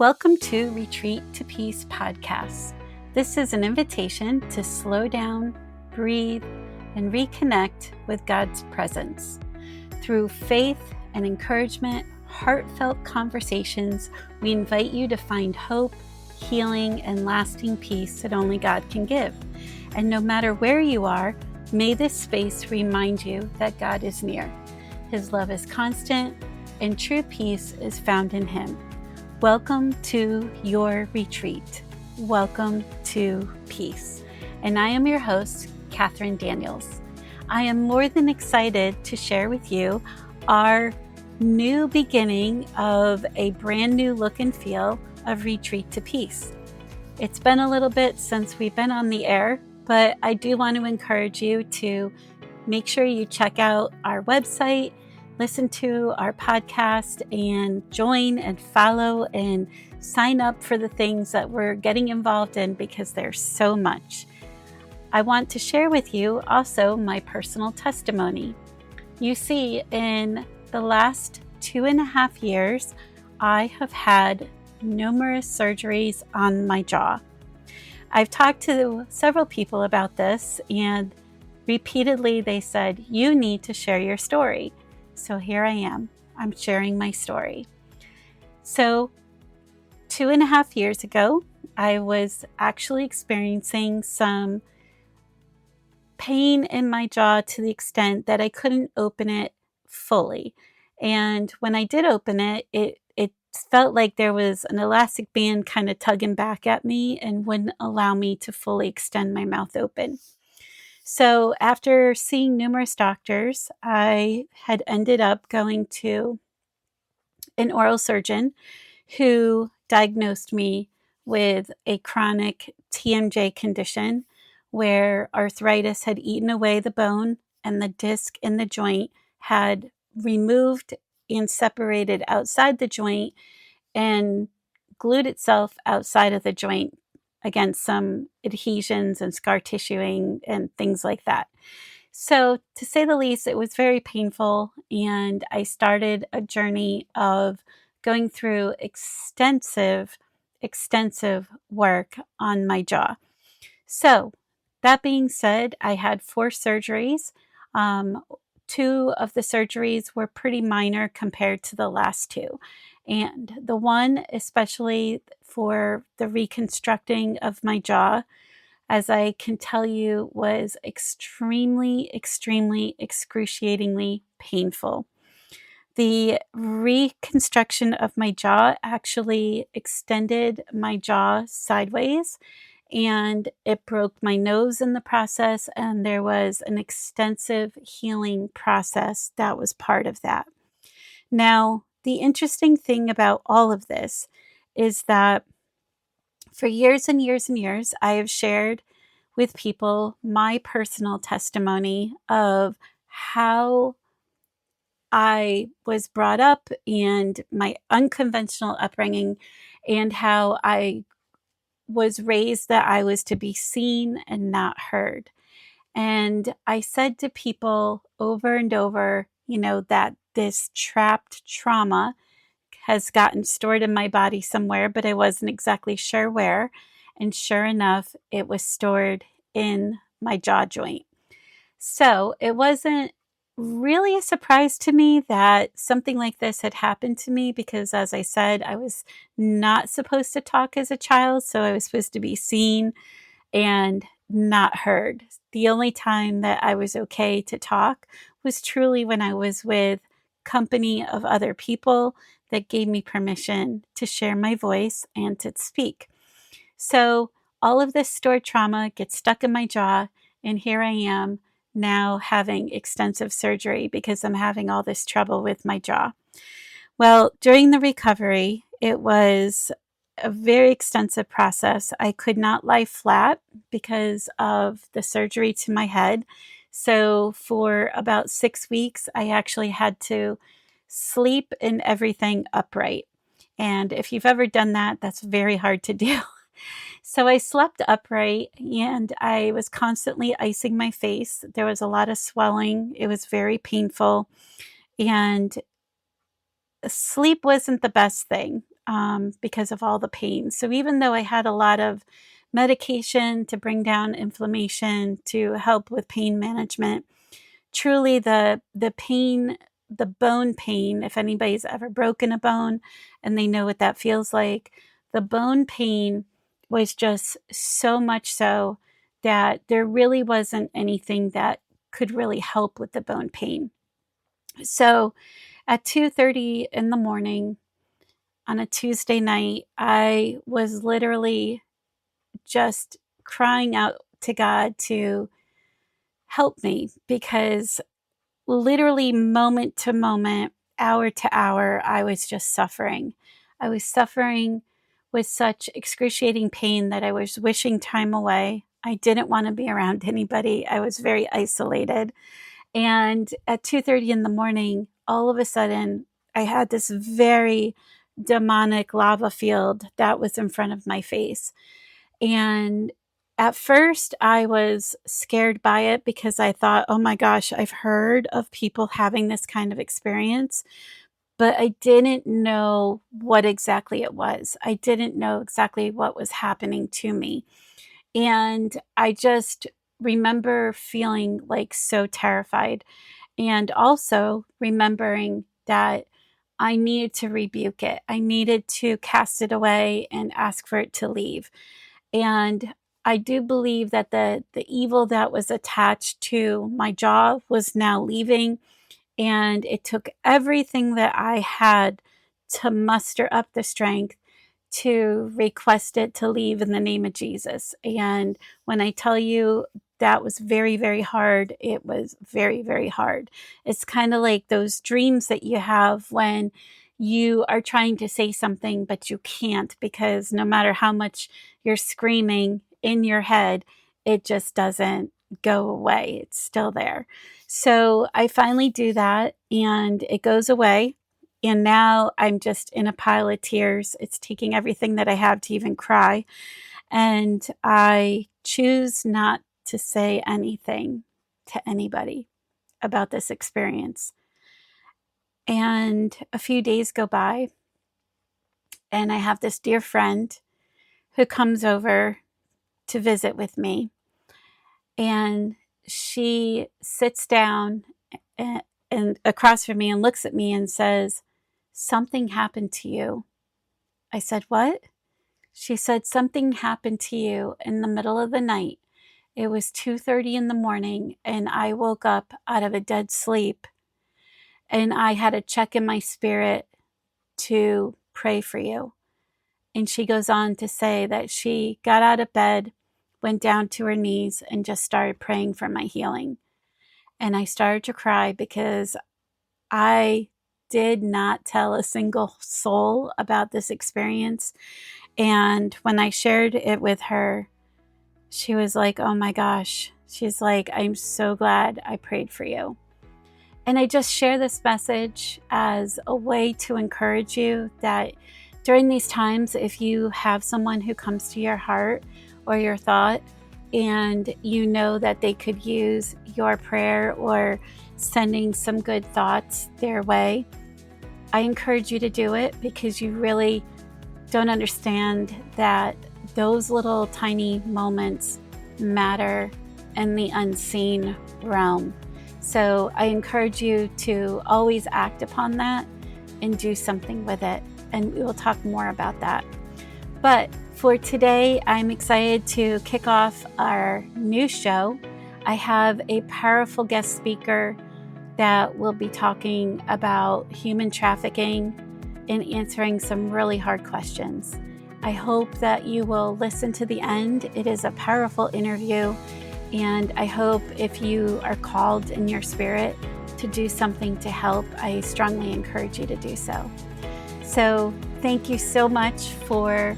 Welcome to Retreat to Peace podcast. This is an invitation to slow down, breathe, and reconnect with God's presence. Through faith and encouragement, heartfelt conversations, we invite you to find hope, healing, and lasting peace that only God can give. And no matter where you are, may this space remind you that God is near. His love is constant, and true peace is found in Him. Welcome to your retreat. Welcome to peace. And I am your host, Catherine Daniels. I am more than excited to share with you our new beginning of a brand new look and feel of Retreat to Peace. It's been a little bit since we've been on the air, but I do want to encourage you to make sure you check out our website, listen to our podcast, and join and follow and sign up for the things that we're getting involved in because there's so much. I want to share with you also my personal testimony. You see, in the last 2.5 years, I have had numerous surgeries on my jaw. I've talked to several people about this, and repeatedly they said, "You need to share your story." So here I am. I'm sharing my story. So 2.5 years ago, I was actually experiencing some pain in my jaw to the extent that I couldn't open it fully. And when I did open it, it felt like there was an elastic band kind of tugging back at me and wouldn't allow me to fully extend my mouth open. So after seeing numerous doctors, I had ended up going to an oral surgeon who diagnosed me with a chronic TMJ condition where arthritis had eaten away the bone and the disc in the joint had removed and separated outside the joint and glued itself outside of the joint against some adhesions and scar tissuing and things like that. So to say the least, it was very painful, and I started a journey of going through extensive work on my jaw. So that being said, I had 4 surgeries. 2 of the surgeries were pretty minor compared to the last 2. And the one, especially for the reconstructing of my jaw, as I can tell you, was extremely excruciatingly painful. The reconstruction of my jaw actually extended my jaw sideways, and it broke my nose in the process, and there was an extensive healing process that was part of that. Now, the interesting thing about all of this is that for years and years and years, I have shared with people my personal testimony of how I was brought up and my unconventional upbringing, and how I was raised that I was to be seen and not heard. And I said to people over and over, that this trapped trauma has gotten stored in my body somewhere, but I wasn't exactly sure where. And sure enough, it was stored in my jaw joint. So it wasn't really a surprise to me that something like this had happened to me because, as I said, I was not supposed to talk as a child. So I was supposed to be seen and not heard. The only time that I was okay to talk was truly when I was with company of other people that gave me permission to share my voice and to speak. So all of this stored trauma gets stuck in my jaw, and here I am now having extensive surgery because I'm having all this trouble with my jaw. Well, during the recovery, it was a very extensive process. I could not lie flat because of the surgery to my head. So for about 6 weeks, I actually had to sleep in everything upright. And if you've ever done that, that's very hard to do. So I slept upright, and I was constantly icing my face. There was a lot of swelling. It was very painful. And sleep wasn't the best thing. because of all the pain. So even though I had a lot of medication to bring down inflammation, to help with pain management, truly the pain, the bone pain, if anybody's ever broken a bone and they know what that feels like, the bone pain was just so much so that there really wasn't anything that could really help with the bone pain. So at 2:30 in the morning on a Tuesday night, I was literally just crying out to God to help me, because literally moment to moment, hour to hour, I was just suffering. I was suffering with such excruciating pain that I was wishing time away. I didn't want to be around anybody. I was very isolated. And at 2:30 in the morning, all of a sudden, I had this very demonic lava field that was in front of my face. And at first, I was scared by it because I thought, oh my gosh, I've heard of people having this kind of experience, but I didn't know what exactly it was. I didn't know exactly what was happening to me. And I just remember feeling like so terrified, and also remembering that I needed to rebuke it. I needed to cast it away and ask for it to leave. And I do believe that the evil that was attached to my jaw was now leaving, and it took everything that I had to muster up the strength to request it to leave in the name of Jesus. And when I tell you that was very, very hard, it was very, very hard. It's kind of like those dreams that you have when you are trying to say something, but you can't, because no matter how much you're screaming in your head, it just doesn't go away. It's still there. So I finally do that and it goes away. And now I'm just in a pile of tears. It's taking everything that I have to even cry. And I choose not to say anything to anybody about this experience. And a few days go by, and I have this dear friend who comes over to visit with me. And she sits down and across from me and looks at me and says, "Something happened to you." I said, "What?" She said, "Something happened to you in the middle of the night. It was 2:30 in the morning, and I woke up out of a dead sleep, and I had a check in my spirit to pray for you." And she goes on to say that she got out of bed, went down to her knees, and just started praying for my healing. And I started to cry because I did not tell a single soul about this experience. And when I shared it with her, she was like, "Oh my gosh." She's like, "I'm so glad I prayed for you." And I just share this message as a way to encourage you that during these times, if you have someone who comes to your heart or your thought, and you know that they could use your prayer or sending some good thoughts their way, I encourage you to do it, because you really don't understand that those little tiny moments matter in the unseen realm. So I encourage you to always act upon that and do something with it. And we will talk more about that. But for today, I'm excited to kick off our new show. I have a powerful guest speaker that will be talking about human trafficking and answering some really hard questions. I hope that you will listen to the end. It is a powerful interview, and I hope if you are called in your spirit to do something to help, I strongly encourage you to do so. So thank you so much for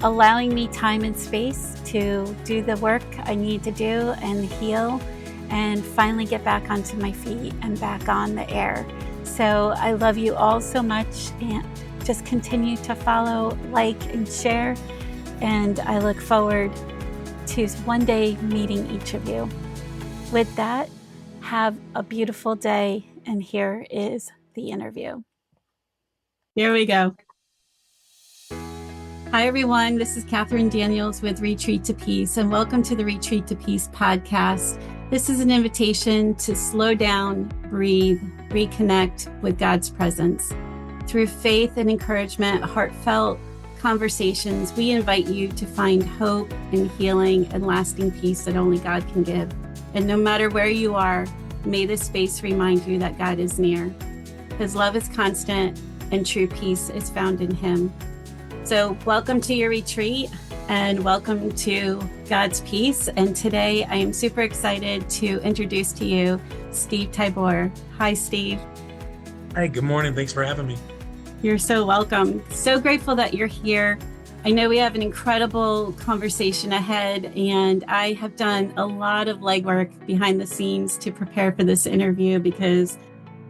allowing me time and space to do the work I need to do and heal and finally get back onto my feet and back on the air. So I love you all so much, and just continue to follow, like, and share. And I look forward to one day meeting each of you. With that, have a beautiful day. And here is the interview. Here we go. Hi, everyone. This is Catherine Daniels with Retreat to Peace, and welcome to the Retreat to Peace podcast. This is an invitation to slow down, breathe, reconnect with God's presence. Through faith and encouragement, heartfelt conversations, we invite you to find hope and healing and lasting peace that only God can give. And no matter where you are, may this space remind you that God is near. His love is constant, and true peace is found in Him. So welcome to your retreat and welcome to God's Peace. And today I am super excited to introduce to you Steve Tybor. Hi, Steve. Hi, good morning. Thanks for having me. You're so welcome. So grateful that you're here. I know we have an incredible conversation ahead, and I have done a lot of legwork behind the scenes to prepare for this interview because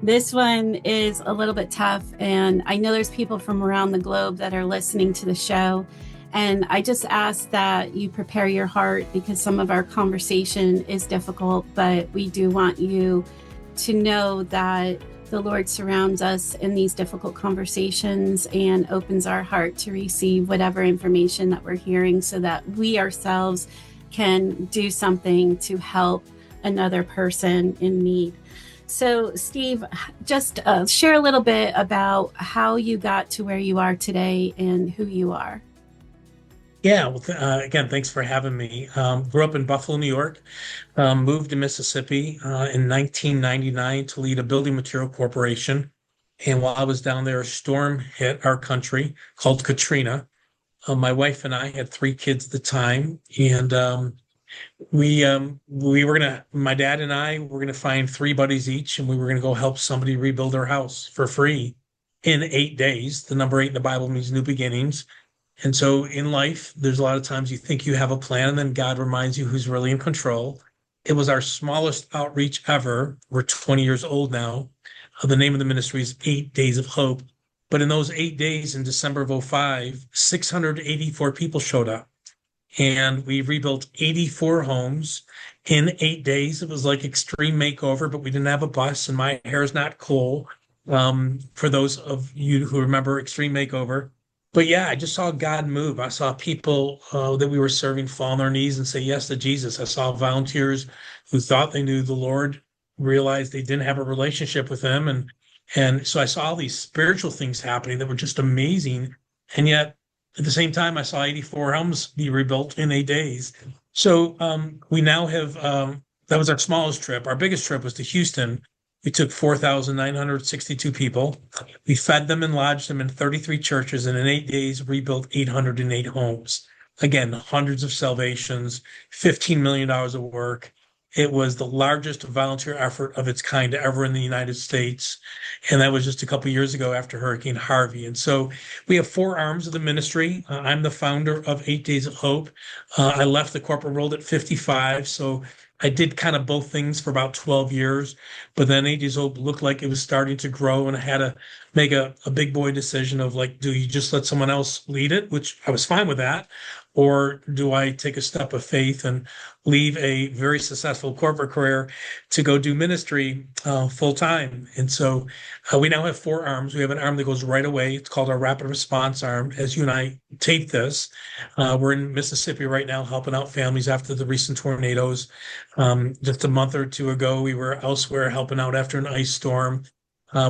this one is a little bit tough, and I know there's people from around the globe that are listening to the show. And I just ask that you prepare your heart because some of our conversation is difficult, but we do want you to know that the Lord surrounds us in these difficult conversations and opens our heart to receive whatever information that we're hearing so that we ourselves can do something to help another person in need. So, Steve, just share a little bit about how you got to where you are today and who you are. Yeah, well, again, thanks for having me. Grew up in Buffalo, New York, moved to Mississippi in 1999 to lead a building material corporation. And while I was down there, a storm hit our country called Katrina. My wife and I had three kids at the time, and we were gonna my dad and I were gonna find three buddies each, and we were gonna go help somebody rebuild their house for free in 8 days. The number eight in the Bible means new beginnings. And so in life, there's a lot of times you think you have a plan, and then God reminds you who's really in control. It was our smallest outreach ever. We're 20 years old now. The name of the ministry is 8 Days of Hope. But in those 8 days in December of '05, 684 people showed up. And we rebuilt 84 homes in 8 days. It was like extreme makeover, but we didn't have a bus, and my hair is not cool. For those of you who remember Extreme Makeover. But yeah, I just saw God move. I saw people that we were serving fall on their knees and say yes to Jesus. I saw volunteers who thought they knew the Lord, realized they didn't have a relationship with Him. And so I saw all these spiritual things happening that were just amazing. And yet, at the same time, I saw 84 homes be rebuilt in 8 days. So we now have, that was our smallest trip. Our biggest trip was to Houston. We took 4,962 people. We fed them and lodged them in 33 churches, and in 8 days, rebuilt 808 homes. Again, hundreds of salvations, $15 million of work. It was the largest volunteer effort of its kind ever in the United States. And that was just a couple of years ago after Hurricane Harvey. And so we have four arms of the ministry. I'm the founder of 8 Days of Hope. I left the corporate world at 55. So I did kind of both things for about 12 years. But then 8 Days of Hope looked like it was starting to grow. And I had to make a big boy decision of like, do you just let someone else lead it? Which I was fine with that. Or do I take a step of faith and leave a very successful corporate career to go do ministry full time? And so we now have four arms. We have an arm that goes right away. It's called our rapid response arm. As you and I tape this, we're in Mississippi right now helping out families after the recent tornadoes. Just a month or two ago, we were elsewhere helping out after an ice storm.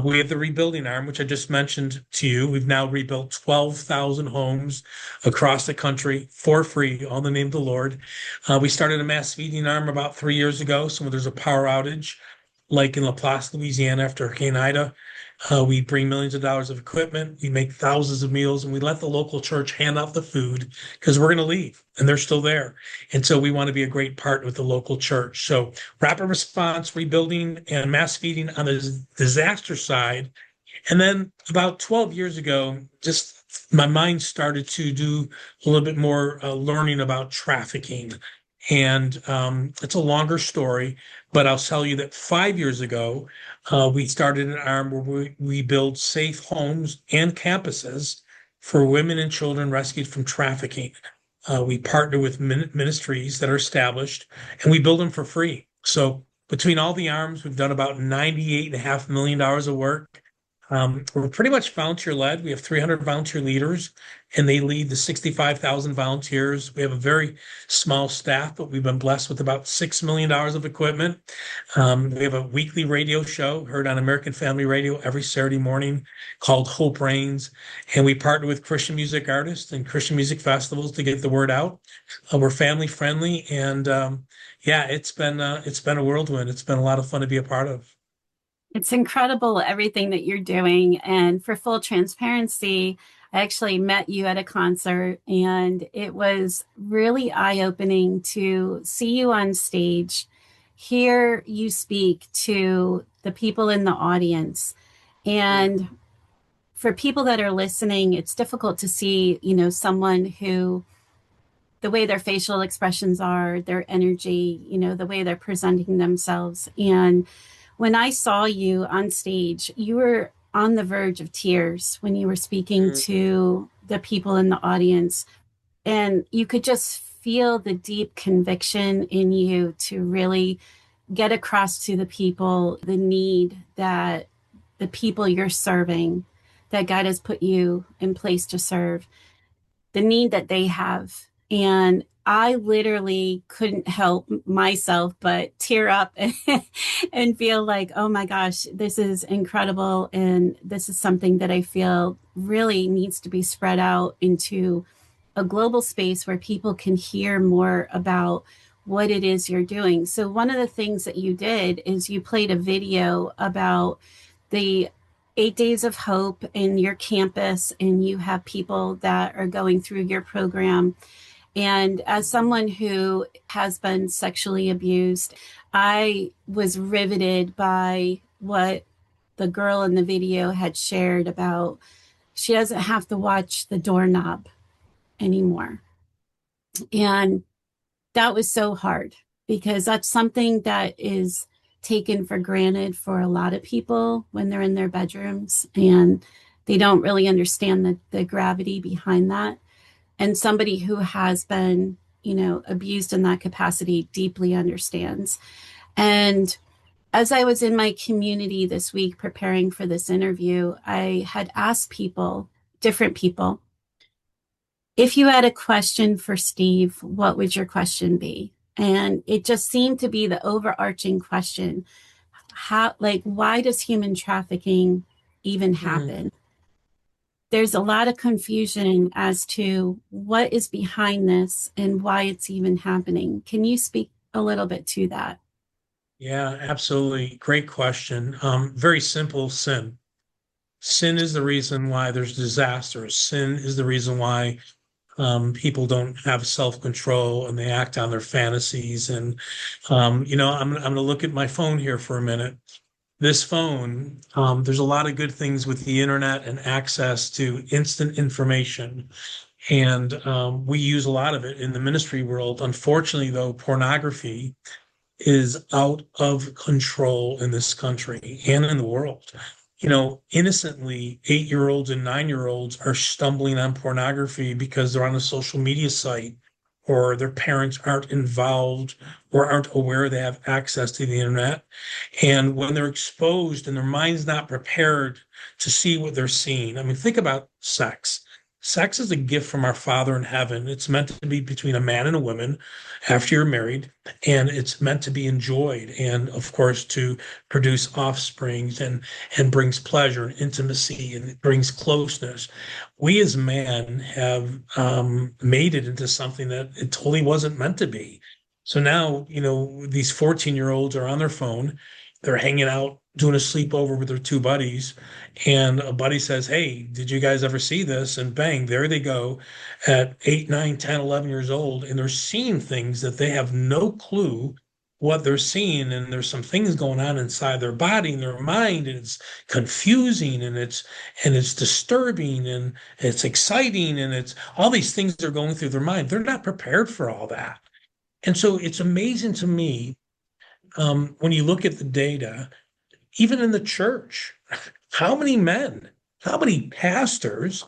We have the rebuilding arm, which I just mentioned to you. We've now rebuilt 12,000 homes across the country for free, all in the name of the Lord. We started a mass feeding arm about 3 years ago. So when there's a power outage, like in Laplace, Louisiana, after Hurricane Ida, we bring millions of dollars of equipment. We make thousands of meals, and we let the local church hand out the food because we're going to leave, and they're still there. And so we want to be a great partner with the local church. So rapid response, rebuilding, and mass feeding on the disaster side. And then about 12 years ago, just my mind started to do a little bit more learning about trafficking. And it's a longer story, but I'll tell you that 5 years ago, we started an arm where we build safe homes and campuses for women and children rescued from trafficking. We partner with ministries that are established, and we build them for free. So between all the arms, we've done about $98.5 million of work. We're pretty much volunteer led. We have 300 volunteer leaders, and they lead the 65,000 volunteers. We have a very small staff, but we've been blessed with about $6 million of equipment. We have a weekly radio show heard on American Family Radio every Saturday morning called Hope Reigns, and we partner with Christian music artists and Christian music festivals to get the word out. We're family friendly, and yeah, it's been a whirlwind. It's been a lot of fun to be a part of. It's incredible everything that you're doing. And for full transparency, I actually met you at a concert, and it was really eye opening to see you on stage, hear you speak to the people in the audience. And for people that are listening, it's difficult to see, someone who the way their facial expressions are, their energy, the way they're presenting themselves. And when I saw you on stage, you were on the verge of tears when you were speaking to the people in the audience. And you could just feel the deep conviction in you to really get across to the people the need that the people you're serving, that God has put you in place to serve, the need that they have. And I literally couldn't help myself but tear up and feel like, oh my gosh, this is incredible. And this is something that I feel really needs to be spread out into a global space where people can hear more about what it is you're doing. So, one of the things that you did is you played a video about the 8 days of hope in your campus, and you have people that are going through your program. And as someone who has been sexually abused, I was riveted by what the girl in the video had shared about she doesn't have to watch the doorknob anymore. And that was so hard because that's something that is taken for granted for a lot of people when they're in their bedrooms, and they don't really understand the gravity behind that. And somebody who has been, abused in that capacity deeply understands. And as I was in my community this week preparing for this interview, I had asked people, different people, if you had a question for Steve, what would your question be? And it just seemed to be the overarching question. Why does human trafficking even happen? There's a lot of confusion as to what is behind this and why it's even happening. Can you speak a little bit to that? Yeah, absolutely. Great question. Very simple: sin. Sin is the reason why there's disasters. Sin is the reason why people don't have self-control and they act on their fantasies. And I'm going to look at my phone here for a minute. This phone, there's a lot of good things with the internet and access to instant information. And we use a lot of it in the ministry world. Unfortunately, though, pornography is out of control in this country and in the world. Innocently, 8-year-olds and 9-year-olds are stumbling on pornography because they're on a social media site, or their parents aren't involved or aren't aware they have access to the internet. And when they're exposed and their mind's not prepared to see what they're seeing, I mean, think about sex. Sex is a gift from our Father in heaven. It's meant to be between a man and a woman after you're married, and it's meant to be enjoyed, and of course to produce offsprings, and brings pleasure and intimacy, and it brings closeness. We as man have made it into something that it totally wasn't meant to be. So now, these 14-year-olds are on their phone, they're hanging out, doing a sleepover with their two buddies, and a buddy says, "Hey, did you guys ever see this?" And bang, there they go at 8, 9, 10, 11 years old, and they're seeing things that they have no clue what they're seeing. And there's some things going on inside their body and their mind, and it's confusing, and it's disturbing, and it's exciting, and it's all these things are going through their mind. They're not prepared for all that. And so it's amazing to me, when you look at the data, even in the church, how many men, how many pastors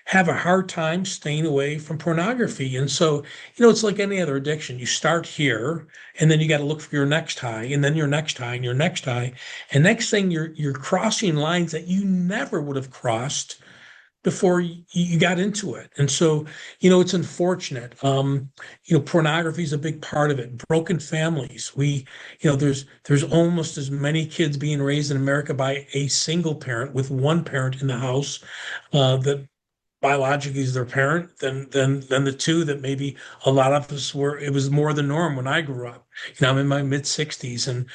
have a hard time staying away from pornography. And so, it's like any other addiction. You start here, and then you got to look for your next high, and then your next high, and your next high. And next thing you're crossing lines that you never would have crossed before you got into it. And so, it's unfortunate. Pornography is a big part of it. Broken families. There's almost as many kids being raised in America by a single parent with one parent in the house that biologically is their parent than the two that maybe a lot of us were. It was more the norm when I grew up. I'm in my mid 60s, and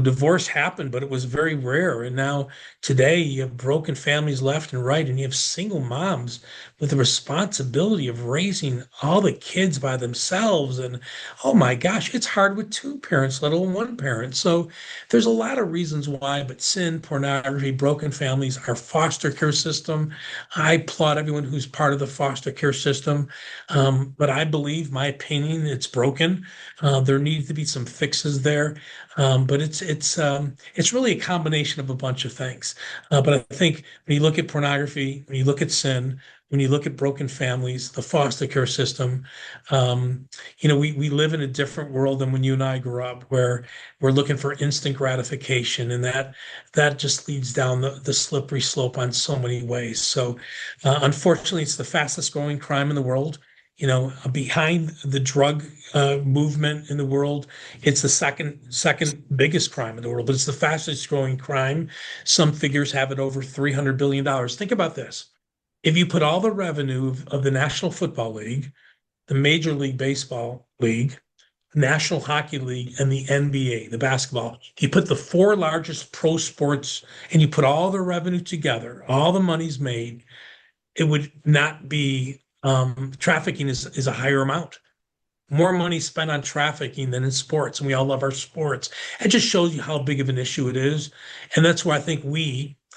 divorce happened, but it was very rare. And now today you have broken families left and right, and you have single moms with the responsibility of raising all the kids by themselves. And oh my gosh, it's hard with two parents, let alone one parent. So there's a lot of reasons why, but sin, pornography, broken families, our foster care system. I applaud everyone who's part of the foster care system. But I believe, my opinion, it's broken. There needs to be some fixes there. But it's really a combination of a bunch of things. But I think when you look at pornography, when you look at sin, when you look at broken families, the foster care system, we live in a different world than when you and I grew up, where we're looking for instant gratification, and that just leads down the slippery slope on so many ways. So, unfortunately, it's the fastest growing crime in the world. Behind the drug movement in the world, it's the second biggest crime in the world, but it's the fastest growing crime. Some figures have it over $300 billion. Think about this. If you put all the revenue of the National Football League, the Major League Baseball League, National Hockey League, and the NBA, the basketball, if you put the four largest pro sports and you put all the revenue together, all the money's made, it would not be, trafficking is a higher amount. More money spent on trafficking than in sports, and we all love our sports. It just shows you how big of an issue it is. And that's why I think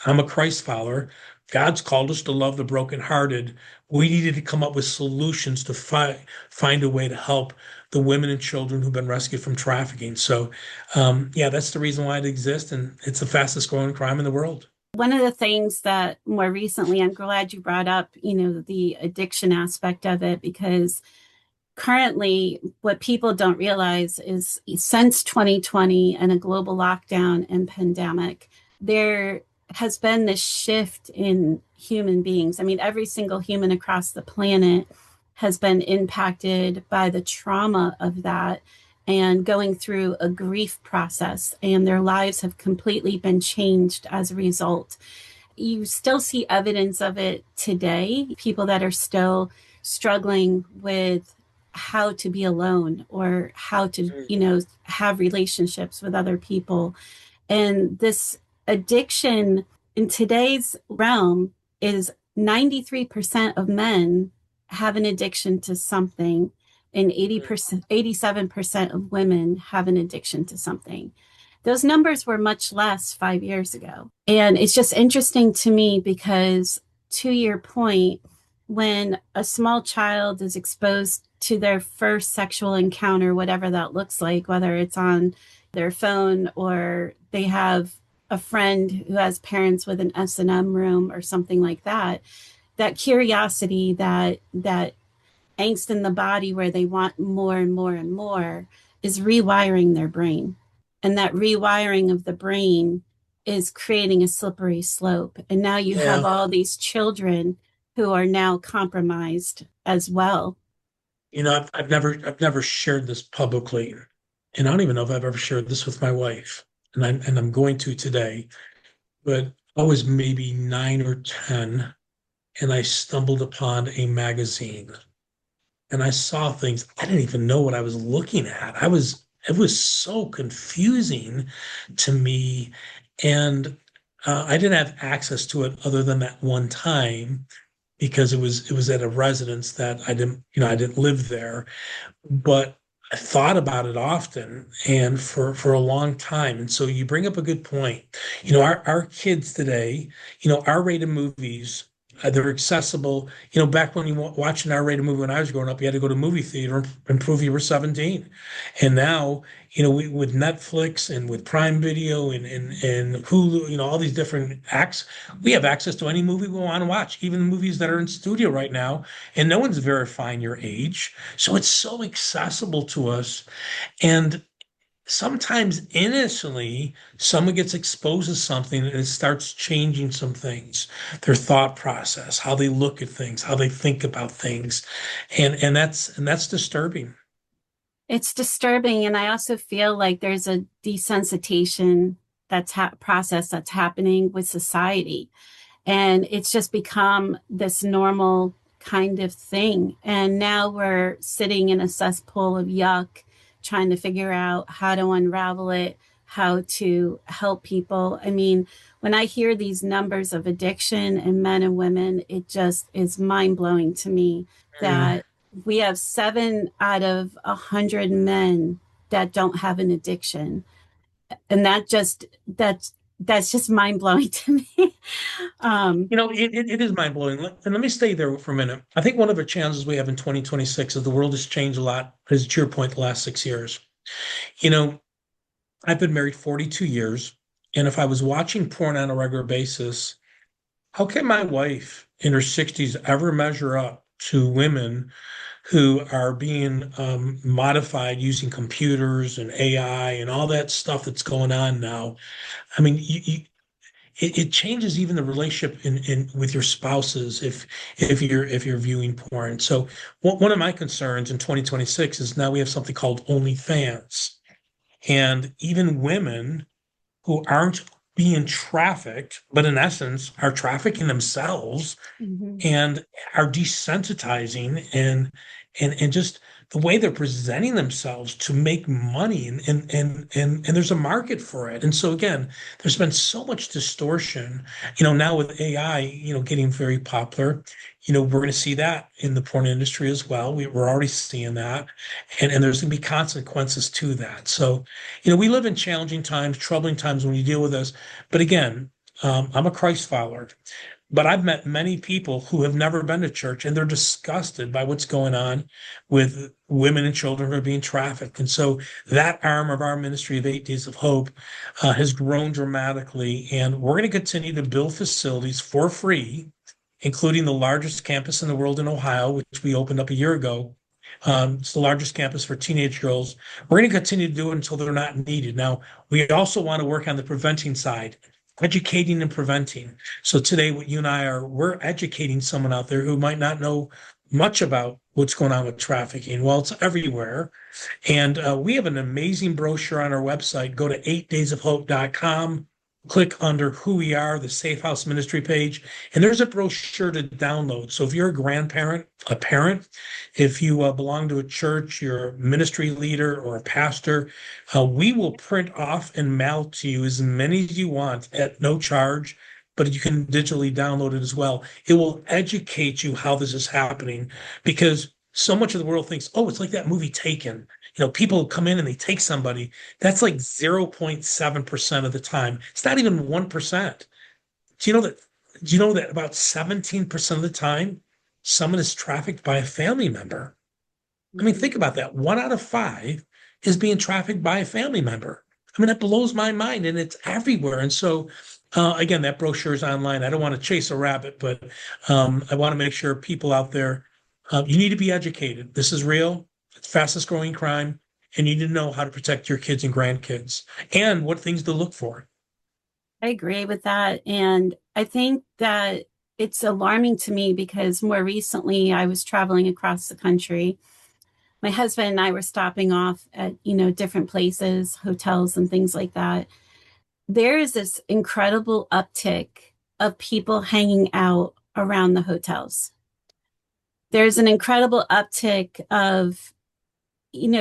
I'm a Christ follower. God's called us to love the brokenhearted. We needed to come up with solutions to find a way to help the women and children who've been rescued from trafficking. So, yeah, that's the reason why it exists, and it's the fastest growing crime in the world. One of the things that more recently, I'm glad you brought up, the addiction aspect of it, because currently what people don't realize is since 2020 and a global lockdown and pandemic, there has been this shift in human beings. I mean, every single human across the planet has been impacted by the trauma of that and going through a grief process, and their lives have completely been changed as a result. You still see evidence of it today, people that are still struggling with how to be alone or how to, have relationships with other people. And this addiction in today's realm is 93% of men have an addiction to something, and 80%, 87% of women have an addiction to something. Those numbers were much less 5 years ago. And it's just interesting to me because, to your point, when a small child is exposed to their first sexual encounter, whatever that looks like, whether it's on their phone or they have a friend who has parents with an S&M room or something like that, that curiosity, that angst in the body where they want more and more and more is rewiring their brain. And that rewiring of the brain is creating a slippery slope. And now you have all these children who are now compromised as well. I've never shared this publicly, and I don't even know if I've ever shared this with my wife, and I'm going to today. But I was maybe 9 or 10, and I stumbled upon a magazine, and I saw things I didn't even know what I was looking at. It was so confusing to me, and I didn't have access to it other than that one time because it was at a residence that I didn't live there, but I thought about it often and for a long time. And so you bring up a good point. Our kids today, R-rated movies They're accessible. Back when you watched an R-rated movie when I was growing up, you had to go to movie theater and prove you were 17. And now, with Netflix and with Prime Video and Hulu, all these different acts, we have access to any movie we want to watch, even movies that are in studio right now, and no one's verifying your age. So it's so accessible to us. And sometimes innocently, someone gets exposed to something and it starts changing some things, their thought process, how they look at things, how they think about things. And that's disturbing. It's disturbing. And I also feel like there's a desensitization process that's happening with society. And it's just become this normal kind of thing. And now we're sitting in a cesspool of yuck, trying to figure out how to unravel it, how to help people. I mean, when I hear these numbers of addiction in men and women, it just is mind blowing to me Mm. that we have 7 out of 100 men that don't have an addiction. And that's just mind blowing to me. um, It is mind blowing. And let me stay there for a minute. I think one of the challenges we have in 2026 is the world has changed a lot, as to your point, the last 6 years. You know, I've been married 42 years. And if I was watching porn on a regular basis, how can my wife in her 60s ever measure up to women who are being modified using computers and AI and all that stuff that's going on now? I mean, it changes even the relationship in with your spouses if you're viewing porn. So one of my concerns in 2026 is now we have something called OnlyFans, and even women who aren't being trafficked, but in essence are trafficking themselves mhm. and are desensitizing and just the way they're presenting themselves to make money and there's a market for it. And so again, there's been so much distortion, now with AI, getting very popular, we're going to see that in the porn industry as well. We're already seeing that. And there's going to be consequences to that. So, we live in challenging times, troubling times when you deal with this. But again, I'm a Christ follower. But I've met many people who have never been to church and they're disgusted by what's going on with women and children who are being trafficked. And so that arm of our ministry of 8 Days of Hope has grown dramatically. And we're going to continue to build facilities for free, including the largest campus in the world in Ohio, which we opened up a year ago. It's the largest campus for teenage girls. We're going to continue to do it until they're not needed. Now, we also want to work on the preventing side, educating and preventing. So today, what you and I are, we're educating someone out there who might not know much about what's going on with trafficking. Well, it's everywhere. And we have an amazing brochure on our website. Go to 8daysofhope.com, click under who we are, the Safe House Ministry page, and there's a brochure to download. So if you're a grandparent, a parent, if you belong to a church, you're a ministry leader or a pastor, we will print off and mail to you as many as you want at no charge, but you can digitally download it as well. It will educate you how this is happening because so much of the world thinks, oh, it's like that movie Taken. People come in and they take somebody. That's like 0.7% of the time. It's not even 1%. Do you know that? Do you know that about 17% of the time, someone is trafficked by a family member? I mean, think about that. 1 out of 5 is being trafficked by a family member. I mean, that blows my mind, and it's everywhere. And so, again, that brochure is online. I don't want to chase a rabbit, but I want to make sure people out there, you need to be educated. This is real. It's fastest growing crime, and you need to know how to protect your kids and grandkids and what things to look for. I agree with that. And I think that it's alarming to me because more recently I was traveling across the country. My husband and I were stopping off at, different places, hotels and things like that. There is this incredible uptick of people hanging out around the hotels. There's an incredible uptick of,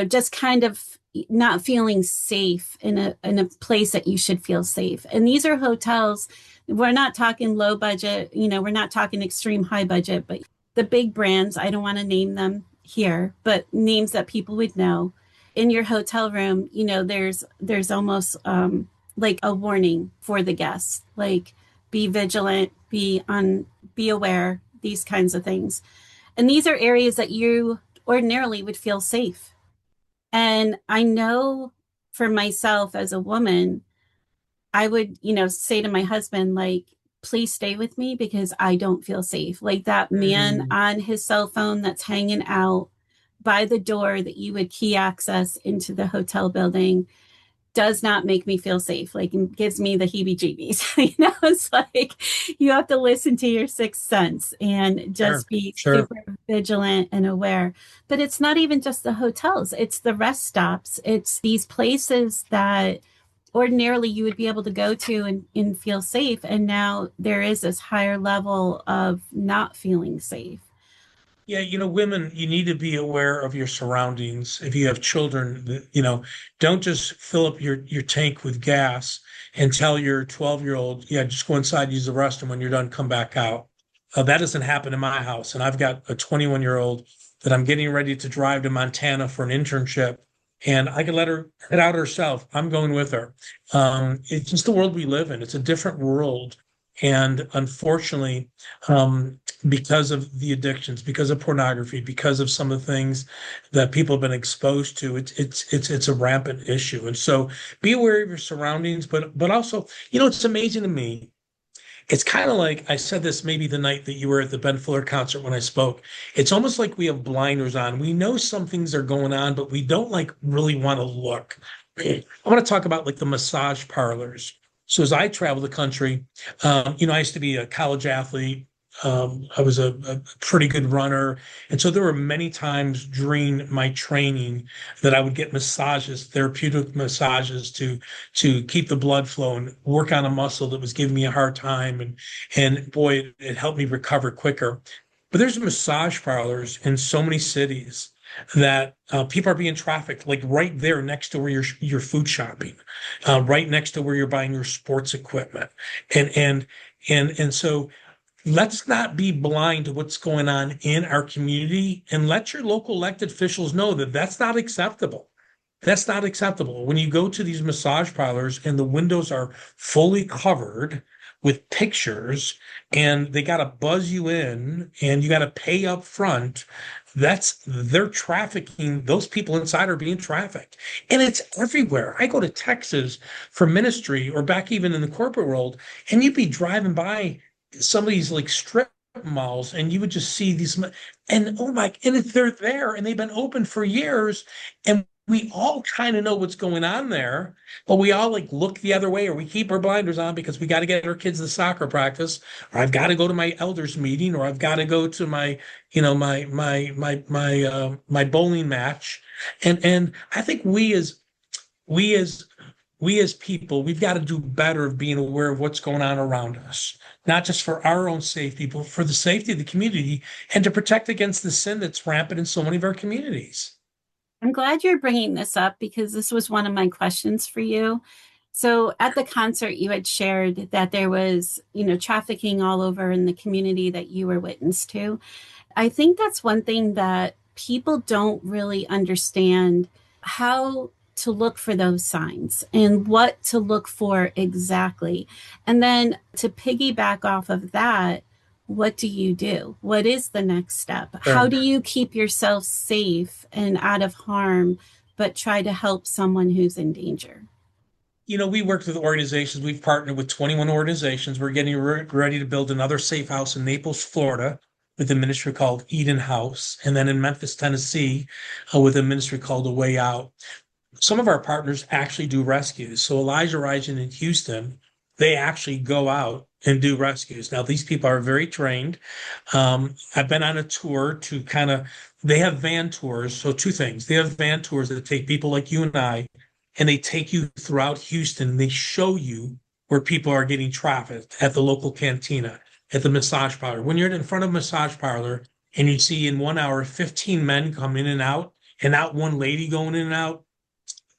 just kind of not feeling safe in a place that you should feel safe. And these are hotels. We're not talking low budget, we're not talking extreme high budget, but the big brands, I don't want to name them here, but names that people would know. In your hotel room, there's almost like a warning for the guests, like be vigilant, be aware, these kinds of things. And these are areas that you ordinarily would feel safe. And I know for myself as a woman, I would, say to my husband, like, please stay with me because I don't feel safe. Like that man Mm. on his cell phone that's hanging out by the door that you would key access into the hotel building does not make me feel safe. Like it gives me the heebie jeebies. It's like you have to listen to your sixth sense and Sure, just be sure. super vigilant and aware. But it's not even just the hotels, it's the rest stops, it's these places that ordinarily you would be able to go to and feel safe. And now there is this higher level of not feeling safe. Yeah, women, you need to be aware of your surroundings. If you have children, don't just fill up your tank with gas and tell your 12-year-old, yeah, just go inside, use the restroom. When you're done, come back out. That doesn't happen in my house. And I've got a 21-year-old that I'm getting ready to drive to Montana for an internship. And I could let her head out herself. I'm going with her. It's just the world we live in. It's a different world. And unfortunately, because of the addictions, because of pornography, because of some of the things that people have been exposed to, it's a rampant issue. And so be aware of your surroundings, but also, it's amazing to me. It's kind of like I said this maybe the night that you were at the Ben Fuller concert when I spoke. It's almost like we have blinders on. We know some things are going on, but we don't like really want to look. I want to talk about like the massage parlors. So as I travel the country, I used to be a college athlete. I was a pretty good runner. And so there were many times during my training that I would get massages, therapeutic massages to keep the blood flow and work on a muscle that was giving me a hard time. And boy, it helped me recover quicker. But there's massage parlors in so many cities that people are being trafficked, like right there next to where you're food shopping, right next to where you're buying your sports equipment, and so let's not be blind to what's going on in our community and let your local elected officials know that that's not acceptable. That's not acceptable. When you go to these massage parlors and the windows are fully covered with pictures and they got to buzz you in and you got to pay up front, they're trafficking. Those people inside are being trafficked. And it's everywhere. I go to Texas for ministry or back even in the corporate world, and you'd be driving by some of these like strip malls and you would just see these and oh my, and if they're there and they've been open for years and we all kind of know what's going on there, but we all like look the other way or we keep our blinders on because we got to get our kids to soccer practice, or I've got to go to my elders meeting, or I've got to go to my, my bowling match. And I think we as we as people, we've got to do better of being aware of what's going on around us, not just for our own safety, but for the safety of the community and to protect against the sin that's rampant in so many of our communities. I'm glad you're bringing this up because this was one of my questions for you. So at the concert, you had shared that there was, trafficking all over in the community that you were witness to. I think that's one thing that people don't really understand how to look for those signs and what to look for exactly. And then to piggyback off of that, what do you do? What is the next step? How Sure. do you keep yourself safe and out of harm, but try to help someone who's in danger? We worked with organizations. We've partnered with 21 organizations. We're getting ready to build another safe house in Naples, Florida, with a ministry called Eden House, and then in Memphis, Tennessee, with a ministry called A Way Out. Some of our partners actually do rescues. So Elijah Rising in Houston, they actually go out and do rescues. Now, these people are very trained. I've been on a tour to they have van tours. So two things. They have van tours that take people like you and I, and they take you throughout Houston and they show you where people are getting trafficked at the local cantina, at the massage parlor. When you're in front of a massage parlor and you see in 1 hour 15 men come in and out one lady going in and out,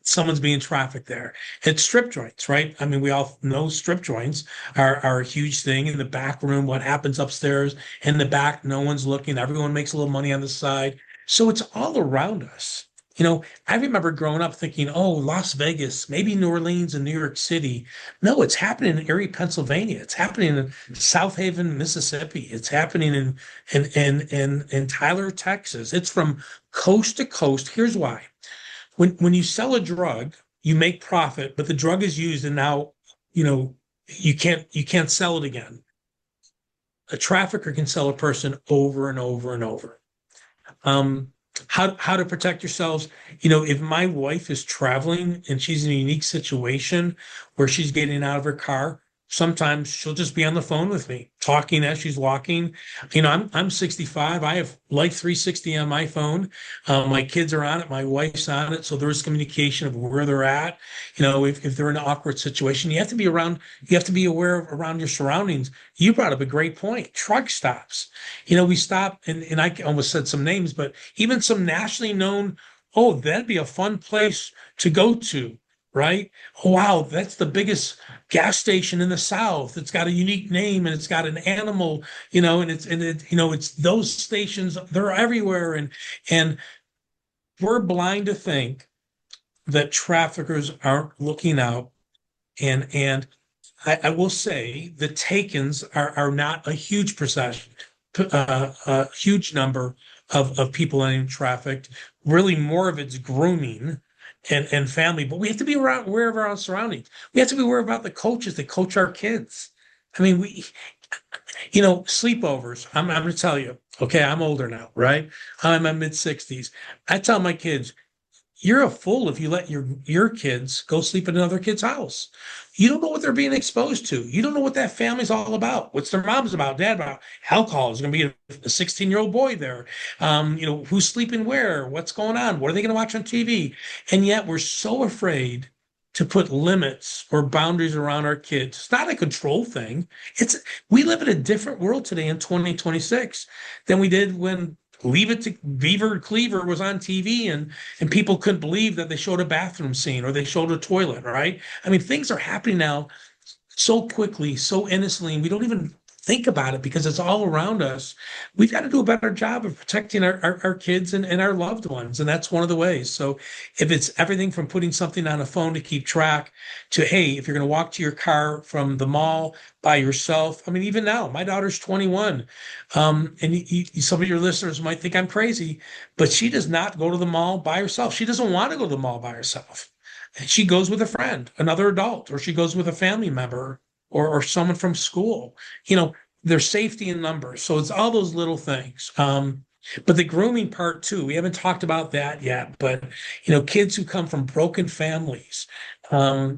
someone's being trafficked there. It's strip joints, right? I mean, we all know strip joints are a huge thing in the back room. What happens upstairs in the back, no one's looking. Everyone makes a little money on the side. So it's all around us. I remember growing up thinking, oh, Las Vegas, maybe New Orleans and New York City. No, it's happening in Erie, Pennsylvania. It's happening in South Haven, Mississippi. It's happening in Tyler, Texas. It's from coast to coast. Here's why. When you sell a drug, you make profit, but the drug is used and now, you know, you can't sell it again. A trafficker can sell a person over and over and over. um how to protect yourselves. If my wife is traveling and she's in a unique situation where she's getting out of her car, sometimes she'll just be on the phone with me talking as she's walking. I'm 65. I have Life 360 on my phone. My kids are on it, my wife's on it, so there's communication of where they're at. If they're in an awkward situation, you have to be aware of around your surroundings. You brought up a great point. Truck stops. We stop, and I almost said some names, but even some nationally known, oh, that'd be a fun place to go to, right? Oh, wow, that's the biggest gas station in the South. It's got a unique name and it's got an animal, it's those stations, they're everywhere. And we're blind to think that traffickers aren't looking out. And I will say the takens are not a huge percentage, a huge number of people getting trafficked. Really, more of it's grooming and family. But we have to be aware of our own surroundings. We have to be aware about the coaches that coach our kids. I mean, sleepovers. I'm going to tell you. Okay, I'm older now, right? I'm in my mid 60s. I tell my kids, you're a fool if you let your kids go sleep in another kid's house. You don't know what they're being exposed to. You don't know what that family's all about. What's their mom's about, dad about. Alcohol is going to be a 16-year-old boy there. Who's sleeping where? What's going on? What are they going to watch on TV? And yet we're so afraid to put limits or boundaries around our kids. It's not a control thing. We live in a different world today in 2026 than we did when Leave It to Beaver Cleaver was on TV, and people couldn't believe that they showed a bathroom scene or they showed a toilet, right? I mean, things are happening now so quickly, so innocently, and we don't even think about it because it's all around us. We've got to do a better job of protecting our kids and our loved ones. And that's one of the ways. So if it's everything from putting something on a phone to keep track to, hey, if you're going to walk to your car from the mall by yourself. I mean, even now, my daughter's 21. And some of your listeners might think I'm crazy, but she does not go to the mall by herself. She doesn't want to go to the mall by herself. She goes with a friend, another adult, or she goes with a family member or someone from school. There's safety in numbers. So it's all those little things. But the grooming part too, we haven't talked about that yet. But kids who come from broken families,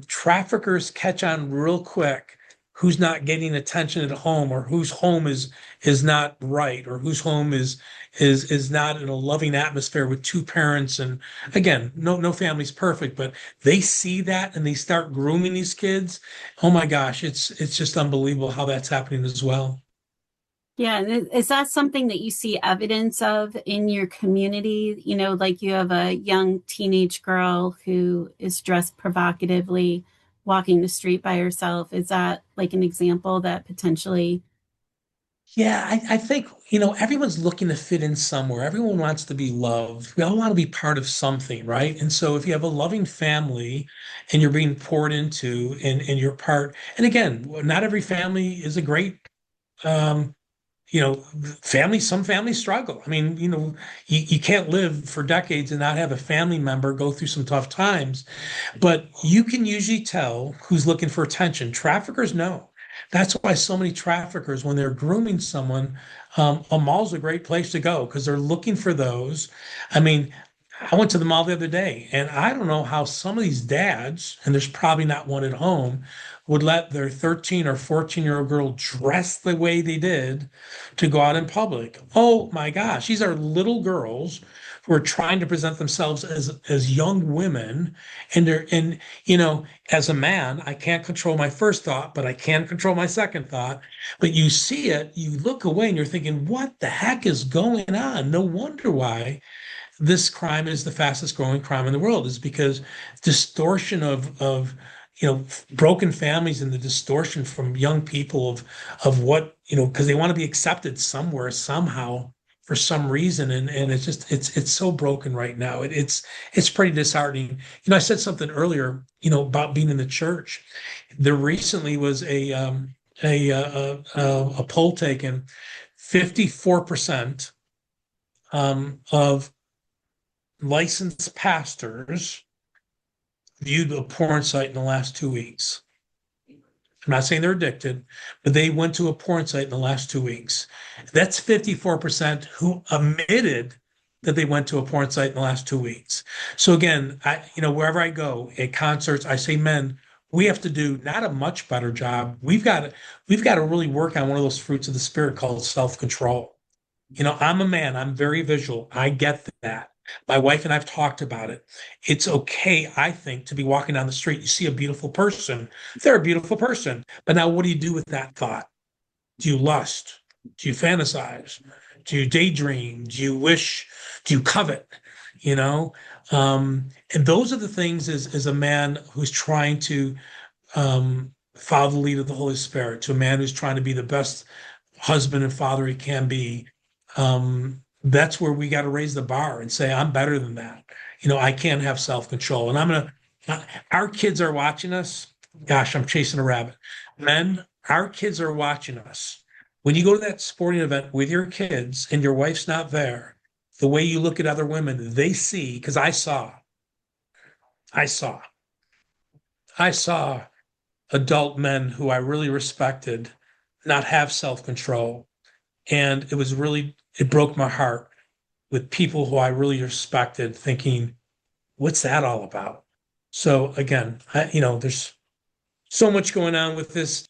traffickers catch on real quick who's not getting attention at home, or whose home is not right, or whose home is not in a loving atmosphere with two parents. And again, no family's perfect, but they see that and they start grooming these kids. Oh my gosh, it's just unbelievable how that's happening as well. Yeah, and is that something that you see evidence of in your community? Like you have a young teenage girl who is dressed provocatively, walking the street by herself. Is that like an example that potentially? Yeah, I think, everyone's looking to fit in somewhere. Everyone wants to be loved. We all want to be part of something, right? And so if you have a loving family and you're being poured into and you're part, and again, not every family is a great um, some families struggle. I mean, you can't live for decades and not have a family member go through some tough times, but you can usually tell who's looking for attention. Traffickers know. That's why so many traffickers, when they're grooming someone, a mall's a great place to go because they're looking for those. I mean, I went to the mall the other day, and I don't know how some of these dads, and there's probably not one at home, would let their 13 or 14-year-old girl dress the way they did to go out in public. Oh my gosh, these are little girls who are trying to present themselves as young women. And as a man, I can't control my first thought, but I can control my second thought. But you see it, you look away and you're thinking, what the heck is going on? No wonder why this crime is the fastest growing crime in the world, is because distortion of broken families and the distortion from young people of what because they want to be accepted somewhere somehow. for some reason, and it's so broken right now. It's pretty disheartening. I said something earlier, about being in the church. There recently was a poll taken. 54% of licensed pastors viewed a porn site in the last 2 weeks. I'm not saying they're addicted, but they went to a porn site in the last 2 weeks. That's 54% who admitted that they went to a porn site in the last 2 weeks. So again, wherever I go at concerts, I say, men, we have to do not a much better job. We've got to really work on one of those fruits of the spirit called self-control. I'm a man, I'm very visual. I get that. My wife and I've talked about it. It's okay, I think, to be walking down the street. You see a beautiful person. They're a beautiful person. But now what do you do with that thought? Do you lust? Do you fantasize? Do you daydream? Do you wish? Do you covet? You know? And those are the things as a man who's trying to follow the lead of the Holy Spirit, to a man who's trying to be the best husband and father he can be. That's where we got to raise the bar and say, I'm better than that. I can't have self-control. And our kids are watching us. Gosh, I'm chasing a rabbit. Men, our kids are watching us. When you go to that sporting event with your kids and your wife's not there, the way you look at other women, they see, because I saw, I saw adult men who I really respected not have self-control. And it broke my heart with people who I really respected thinking, what's that all about? So again, there's so much going on with this.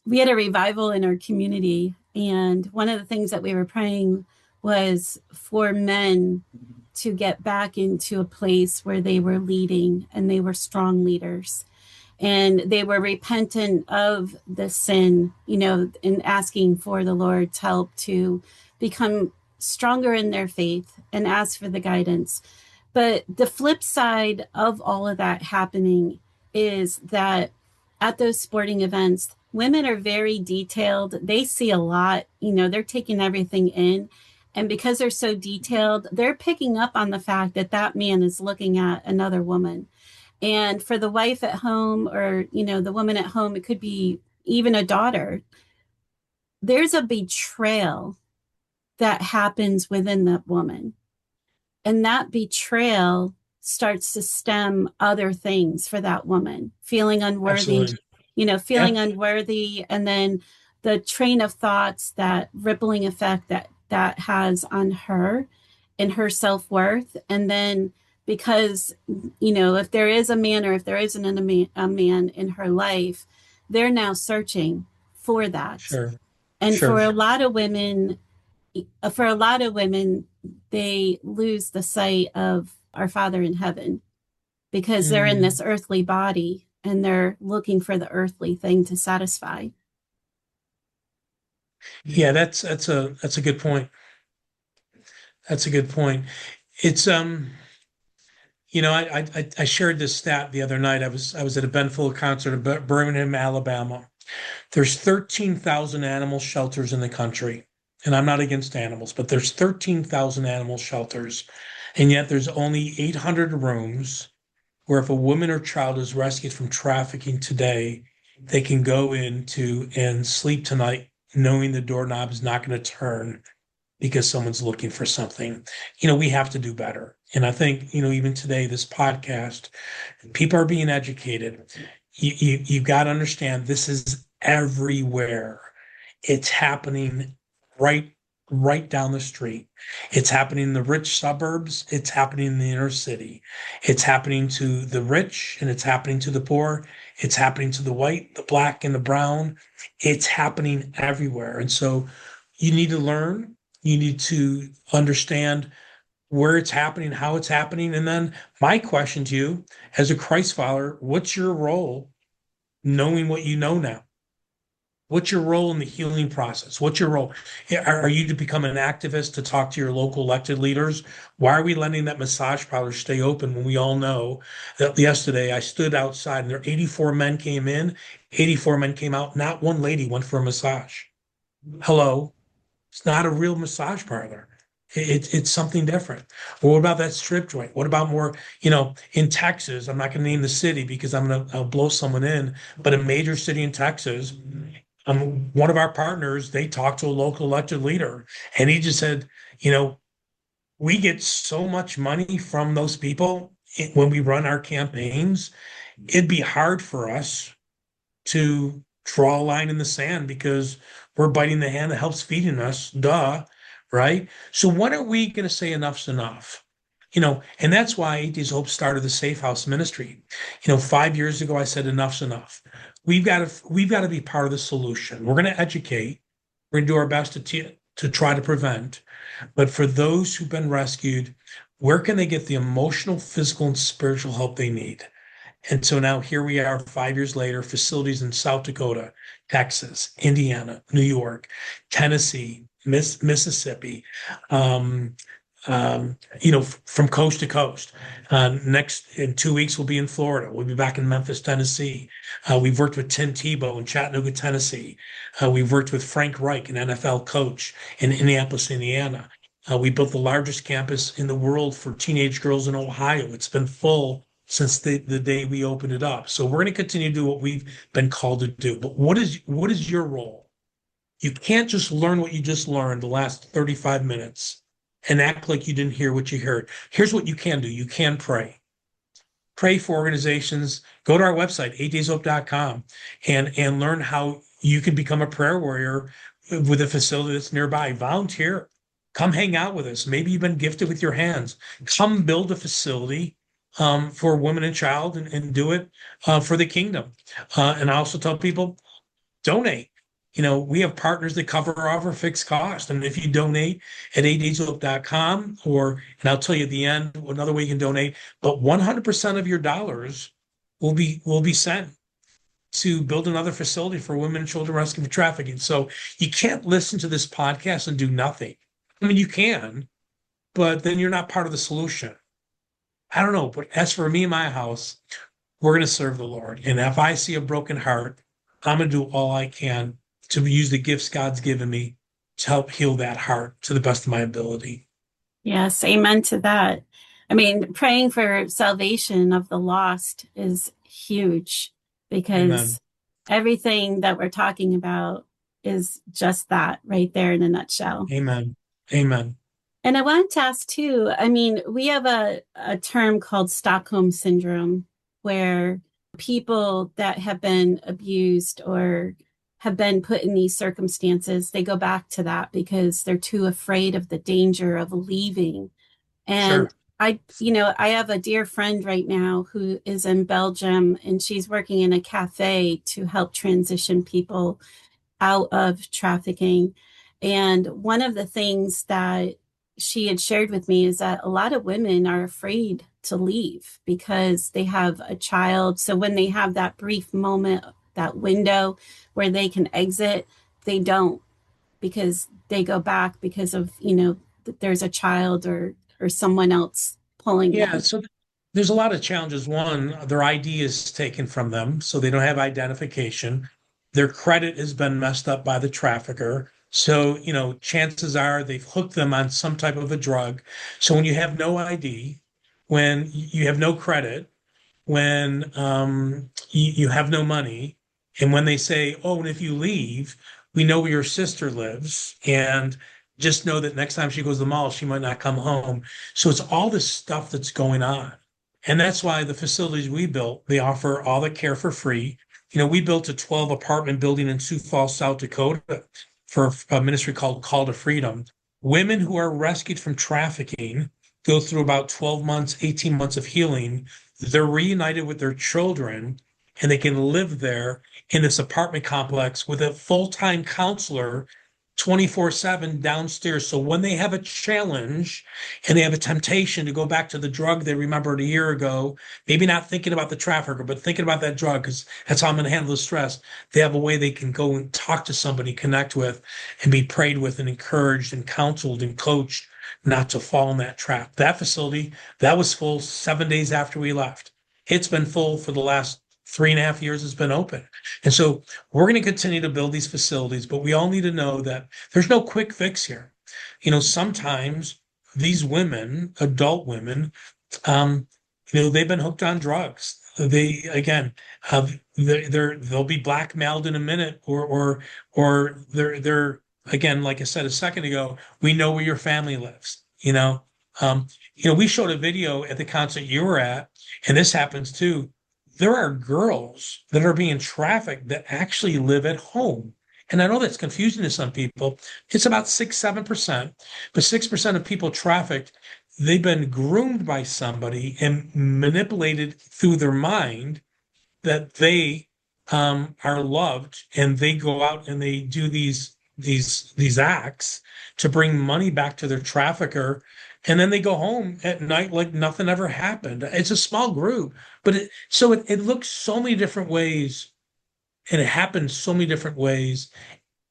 We had a revival in our community, and one of the things that we were praying was for men to get back into a place where they were leading and they were strong leaders and they were repentant of the sin, and asking for the Lord's help to become stronger in their faith and ask for the guidance. But the flip side of all of that happening is that at those sporting events, women are very detailed. They see a lot, they're taking everything in. And because they're so detailed, they're picking up on the fact that that man is looking at another woman. And for the wife at home, or, the woman at home, it could be even a daughter, there's a betrayal that happens within that woman. And that betrayal starts to stem other things for that woman, feeling unworthy, Absolutely. feeling Yeah, unworthy. And then the train of thoughts, that rippling effect that has on her and her self-worth. And then because, if there is a man or if there isn't a man in her life, they're now searching for that. sure. And Sure. for a lot of women, they lose the sight of our Father in heaven because they're in Mm. this earthly body and they're looking for the earthly thing to satisfy. Yeah, that's a good point. That's a good point. It's I shared this stat the other night. I was at a Ben Fuller concert in Birmingham, Alabama. There's 13,000 animal shelters in the country. And I'm not against animals, but there's 13,000 animal shelters. And yet there's only 800 rooms where if a woman or child is rescued from trafficking today, they can go into and sleep tonight knowing the doorknob is not going to turn because someone's looking for something. We have to do better. And I think, even today, this podcast, people are being educated. You've got to understand this is everywhere. It's happening right right down the street. It's happening in the rich suburbs. It's happening in the inner city. It's happening to the rich and it's happening to the poor. It's happening to the white, the black, and the brown. It's happening everywhere. And so you need to learn. You need to understand where it's happening, how it's happening. And then my question to you, as a Christ follower, what's your role knowing what you know now? What's your role in the healing process? What's your role? Are you to become an activist to talk to your local elected leaders? Why are we letting that massage parlor stay open when we all know that yesterday I stood outside and there 84 men came in, 84 men came out, not one lady went for a massage. Hello, it's not a real massage parlor. It's something different. Well, what about that strip joint? What about more, in Texas? I'm not going to name the city because I'll blow someone in, but a major city in Texas, one of our partners, they talked to a local elected leader, and he just said, you know, we get so much money from those people when we run our campaigns. It'd be hard for us to draw a line in the sand because we're biting the hand that helps feeding us, duh, right? So when are we going to say enough's enough? And that's why 8 Days Hope started the Safe House Ministry. 5 years ago, I said enough's enough. We've got to be part of the solution. We're going to educate. We're going to do our best to try to prevent. But for those who've been rescued, where can they get the emotional, physical, and spiritual help they need? And so now here we are 5 years later, facilities in South Dakota, Texas, Indiana, New York, Tennessee, Mississippi, um, from coast to coast. Next, in 2 weeks, we'll be in Florida. We'll be back in Memphis, Tennessee. We've worked with Tim Tebow in Chattanooga, Tennessee. We've worked with Frank Reich, an NFL coach in Indianapolis, Indiana. We built the largest campus in the world for teenage girls in Ohio. It's been full since the day we opened it up. So we're going to continue to do what we've been called to do. But what is your role? You can't just learn what you just learned the last 35 minutes and act like you didn't hear what you heard. Here's what you can do. You can pray. Pray for organizations. Go to our website, 8dayshope.com, and learn how you can become a prayer warrior with a facility that's nearby. Volunteer. Come hang out with us. Maybe you've been gifted with your hands. Come build a facility for women and child and do it for the kingdom. And I also tell people, donate. We have partners that cover our fixed cost. And if you donate at 8dayshope.com, and I'll tell you at the end another way you can donate, but 100% of your dollars will be sent to build another facility for women and children rescued from trafficking. So you can't listen to this podcast and do nothing. I mean, you can, but then you're not part of the solution. I don't know, but as for me and my house, we're going to serve the Lord. And if I see a broken heart, I'm going to do all I can to use the gifts God's given me to help heal that heart to the best of my ability. Yes, amen to that. I mean, praying for salvation of the lost is huge Amen. because everything that we're talking about is just that right there in a nutshell. Amen. Amen. And I wanted to ask too, I mean, we have a term called Stockholm Syndrome, where people that have been abused or have been put in these circumstances, they go back to that because they're too afraid of the danger of leaving. And Sure. I have a dear friend right now who is in Belgium and she's working in a cafe to help transition people out of trafficking. And one of the things that she had shared with me is that a lot of women are afraid to leave because they have a child. So when they have that brief moment, that window where they can exit, they don't because they go back because of, there's a child or someone else pulling Yeah. them. So there's a lot of challenges. One, their ID is taken from them, so they don't have identification. Their credit has been messed up by the trafficker. So, chances are they've hooked them on some type of a drug. So when you have no ID, when you have no credit, when you have no money, and when they say, "Oh, and if you leave, we know where your sister lives, and just know that next time she goes to the mall, she might not come home." So it's all this stuff that's going on, and that's why the facilities we built, they offer all the care for free. We built a 12 apartment building in Sioux Falls, South Dakota, for a ministry called Call to Freedom. Women who are rescued from trafficking go through about 12 months, 18 months of healing. They're reunited with their children and they can live there in this apartment complex with a full-time counselor 24/7 downstairs. So when they have a challenge and they have a temptation to go back to the drug they remembered a year ago, maybe not thinking about the trafficker, but thinking about that drug because that's how I'm going to handle the stress. They have a way they can go and talk to somebody, connect with, and be prayed with and encouraged and counseled and coached not to fall in that trap. That facility, that was full 7 days after we left. It's been full for the last 3.5 years it's been open. And so we're going to continue to build these facilities, but we all need to know that there's no quick fix here. Sometimes these women, adult women, um, they've been hooked on drugs. They again, they'll be blackmailed in a minute, or they're again, like I said a second ago, we know where your family lives. Um, we showed a video at the concert you were at, and this happens too. There are girls that are being trafficked that actually live at home. And I know that's confusing to some people. It's about 6, 7%, but 6% of people trafficked, they've been groomed by somebody and manipulated through their mind that they are loved, and they go out and they do these acts to bring money back to their trafficker, and then they go home at night like nothing ever happened. It's a small group, but it looks so many different ways, and it happens so many different ways,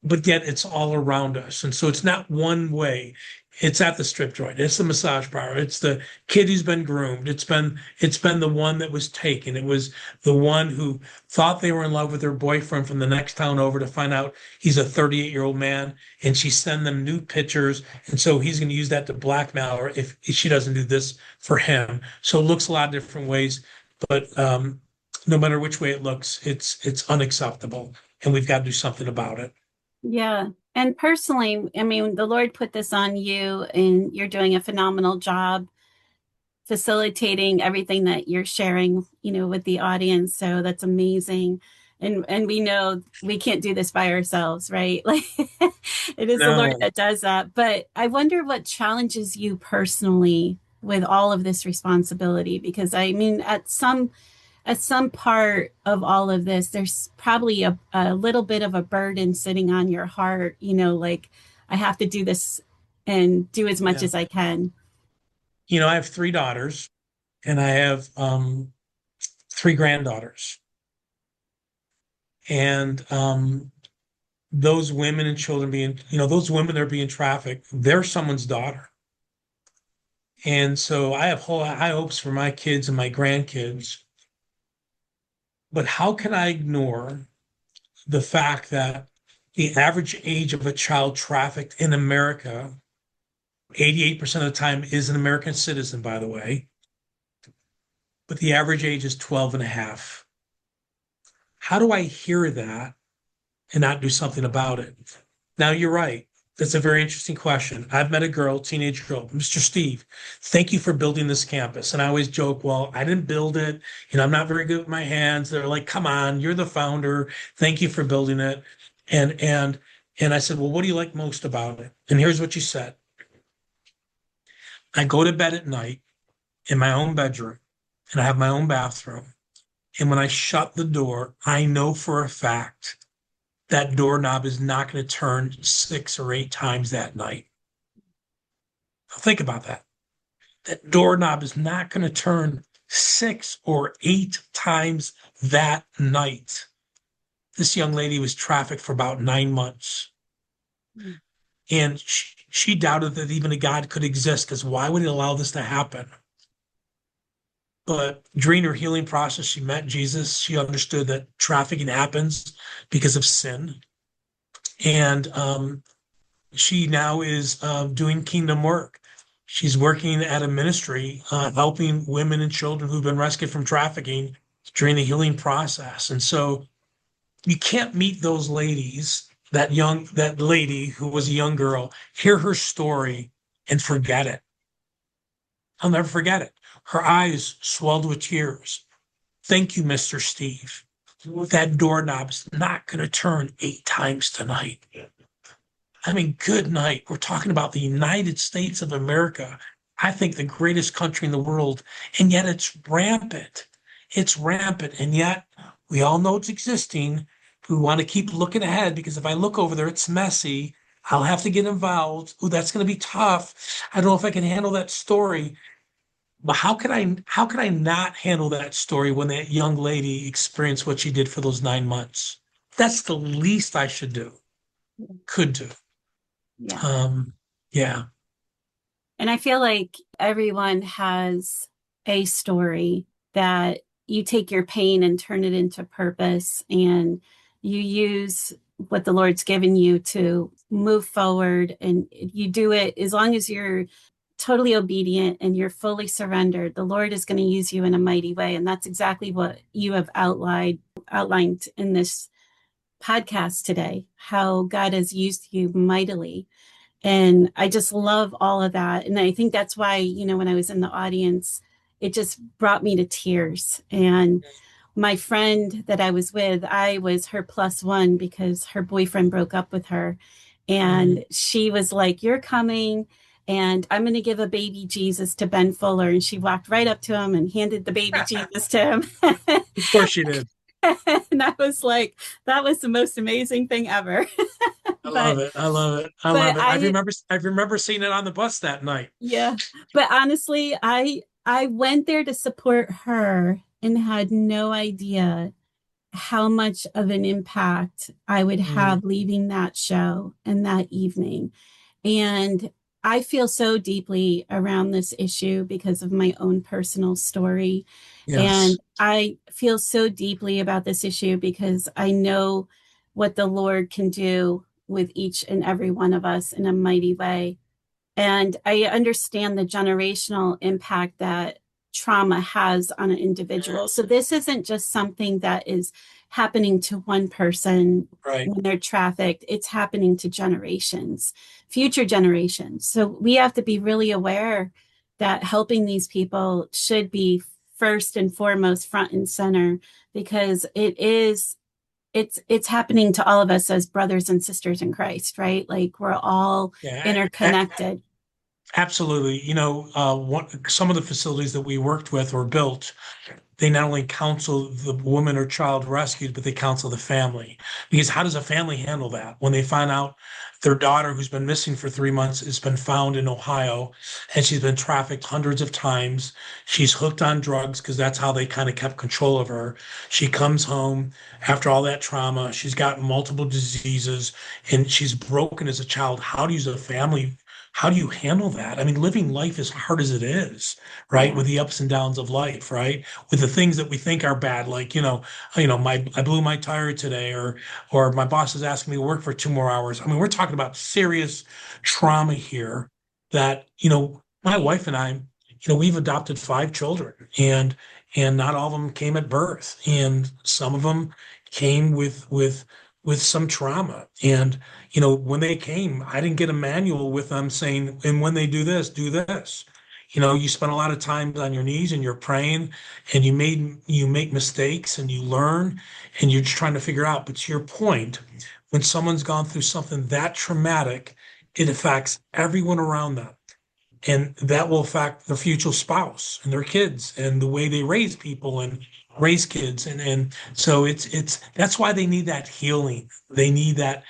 but yet it's all around us. And so it's not one way. It's at the strip joint. It's the massage parlor. It's the kid who's been groomed. It's been the one that was taken. It was the one who thought they were in love with their boyfriend from the next town over to find out he's a 38-year-old man, and she sent them nude pictures. And so he's going to use that to blackmail her if she doesn't do this for him. So it looks a lot of different ways, but no matter which way it looks, it's unacceptable, and we've got to do something about it. Yeah. And personally, I mean, the Lord put this on you, and you're doing a phenomenal job facilitating everything that you're sharing, with the audience. So that's amazing. And we know we can't do this by ourselves, right? Like it is the Lord No. that does that. But I wonder what challenges you personally with all of this responsibility, because I mean, at some part of all of this, there's probably a little bit of a burden sitting on your heart, like I have to do this and do as much Yeah. as I can. I have three daughters, and I have three granddaughters. And those women and children those women that are being trafficked, they're someone's daughter. And so I have high hopes for my kids and my grandkids. But how can I ignore the fact that the average age of a child trafficked in America, 88% of the time, is an American citizen, by the way, but the average age is 12 and a half. How do I hear that and not do something about it? Now, you're right. That's a very interesting question. I've met a girl, teenage girl, Mr. Steve, thank you for building this campus. And I always joke, well, I didn't build it. I'm not very good with my hands. They're like, come on, you're the founder. Thank you for building it. And I said, well, what do you like most about it? And here's what she said. I go to bed at night in my own bedroom, and I have my own bathroom. And when I shut the door, I know for a fact that doorknob is not going to turn 6 or 8 times that night. Think about that. That doorknob is not going to turn 6 or 8 times that night. This young lady was trafficked for about 9 months. Mm. And she doubted that even a God could exist, because why would he allow this to happen? But during her healing process, she met Jesus. She understood that trafficking happens because of sin. And she now is doing kingdom work. She's working at a ministry, helping women and children who've been rescued from trafficking during the healing process. And so you can't meet those ladies, that lady who was a young girl, hear her story and forget it. I'll never forget it. Her eyes swelled with tears. Thank you, Mr. Steve. That doorknob's not going to turn 8 times tonight. I mean, good night. We're talking about the United States of America. I think the greatest country in the world. And yet it's rampant. It's rampant. And yet we all know it's existing. We want to keep looking ahead, because if I look over there, it's messy. I'll have to get involved. Oh, that's going to be tough. I don't know if I can handle that story. But how can I not handle that story when that young lady experienced what she did for those 9 months? That's the least I should do, could do. Yeah. Um, yeah, And I feel like everyone has a story that you take your pain and turn it into purpose, and you use what the Lord's given you to move forward. And you do it as long as you're totally obedient and you're fully surrendered, the Lord is going to use you in a mighty way. And that's exactly what you have outlined in this podcast today, how God has used you mightily. And I just love all of that. And I think that's why, when I was in the audience, it just brought me to tears. And my friend that I was with, I was her plus one because her boyfriend broke up with her. And she was like, "You're coming, and I'm going to give a baby Jesus to Ben Fuller." And she walked right up to him and handed the baby Jesus to him. Of course she did. And I was like, that was the most amazing thing ever. I love it. I love it. I but love it. I remember seeing it on the bus that night. Yeah. But honestly, I went there to support her and had no idea how much of an impact I would have leaving that show and that evening. And I feel so deeply around this issue because of my own personal story. Yes. And I feel so deeply about this issue because I know what the Lord can do with each and every one of us in a mighty way. And I understand the generational impact that trauma has on an individual. So this isn't just something that is happening to one person when they're trafficked. It's happening to generations, future generations. So we have to be really aware that helping these people should be first and foremost, front and center, because it's happening to all of us as brothers and sisters in Christ, right? Like we're all interconnected. Absolutely. Some of the facilities that we worked with or built, they not only counsel the woman or child rescued, but they counsel the family. Because how does a family handle that when they find out their daughter, who's been missing for 3 months, has been found in Ohio and she's been trafficked hundreds of times? She's hooked on drugs because that's how they kind of kept control of her. She comes home after all that trauma. She's got multiple diseases and she's broken as a child. How do you, as a family, how do you handle that? I mean, living life as hard as it is, right? With the ups and downs of life, right? With the things that we think are bad, like, I blew my tire today, or my boss is asking me to work for 2 more hours. I mean, we're talking about serious trauma here that, my wife and I, we've adopted 5 children and not all of them came at birth. And some of them came with some trauma. And, when they came, I didn't get a manual with them saying, and when they do this, do this. You spend a lot of time on your knees and you're praying and you make mistakes and you learn and you're just trying to figure out. But to your point, when someone's gone through something that traumatic, it affects everyone around them. And that will affect their future spouse and their kids and the way they raise people and raise kids. And so that's why they need that healing. They need that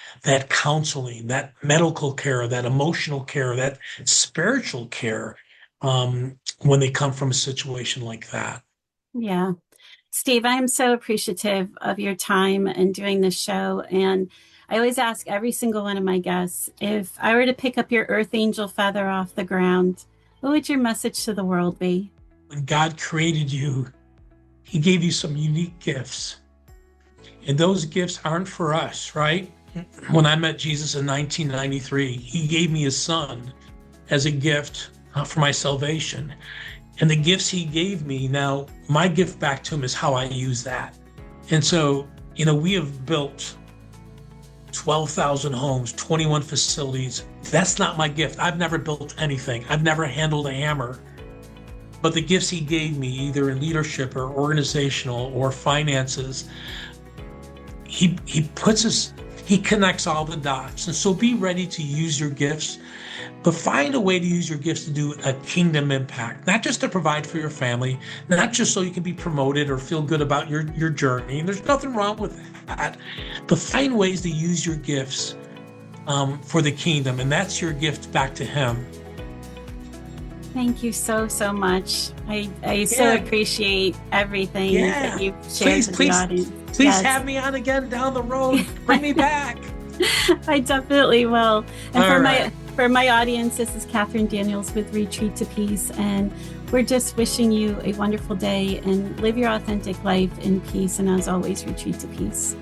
counseling, that medical care, that emotional care, that spiritual care, when they come from a situation like that. Yeah. Steve, I am so appreciative of your time and doing this show. And I always ask every single one of my guests, if I were to pick up your earth angel feather off the ground, what would your message to the world be? When God created you, He gave you some unique gifts. And those gifts aren't for us, right? When I met Jesus in 1993, He gave me His Son as a gift for my salvation. And the gifts He gave me, now my gift back to Him is how I use that. And so, we have built 12,000 homes, 21 facilities. That's not my gift. I've never built anything. I've never handled a hammer. But the gifts He gave me, either in leadership or organizational or finances, He connects all the dots. And so be ready to use your gifts, but find a way to use your gifts to do a kingdom impact, not just to provide for your family, not just so you can be promoted or feel good about your journey. And there's nothing wrong with that, but find ways to use your gifts for the kingdom. And that's your gift back to Him. Thank you so much. I so appreciate everything that you've shared with the audience. Please have me on again down the road. Bring me back. I definitely will. And for my audience, this is Catherine Daniels with Retreat to Peace. And we're just wishing you a wonderful day and live your authentic life in peace. And as always, retreat to peace.